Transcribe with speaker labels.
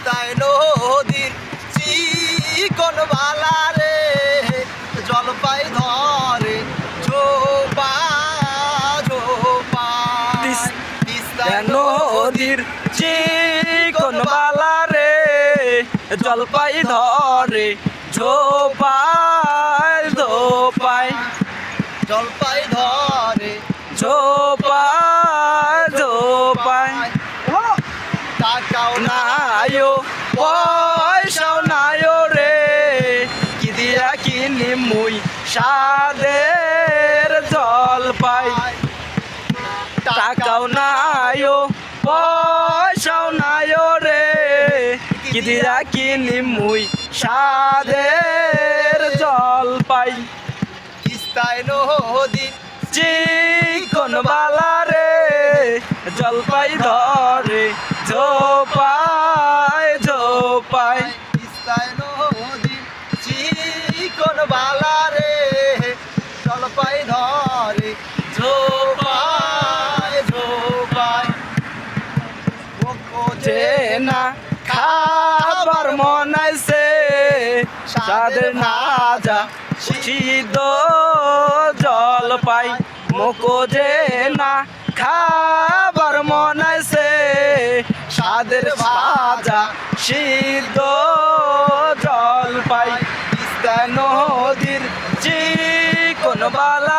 Speaker 1: তিস্তায় নদীর চিকন বালা রে জলপাই ধরে ঝোপা ঝোপা।
Speaker 2: তিস্তায় নদীর চিকন বালা রে জলপাই ধরে ঝোপায় ঝোপায়
Speaker 1: জলপাই ধরে
Speaker 2: ঝোপায় ঝোপায়।
Speaker 1: টাকাও
Speaker 2: নায়ো পয়সাও নায়ো রে কি দিয়া কিনি মুই সাদের জলপাই। টাকাও নায়ো পয়সাও নায়ো রে কি দিয়া কিনি মুই সাদের জলপাই।
Speaker 1: তিস্তায় নদী
Speaker 2: চিকন বালা রে জলপাই ধরে ঝোপায় ঝোপায়।
Speaker 1: তিস্তায় নদী চিকন বালা রে জলপাই ধরে ঝোপায় ঝোপায়।
Speaker 2: যে না খাবার মনাইছে সাদের না যা সিদ্ধ জলপাই। মোকো যে না খাবার মনাইছে সাদের ভাজা সিদ্ধ জলপাই। তিস্তা নদীর চিকন বালা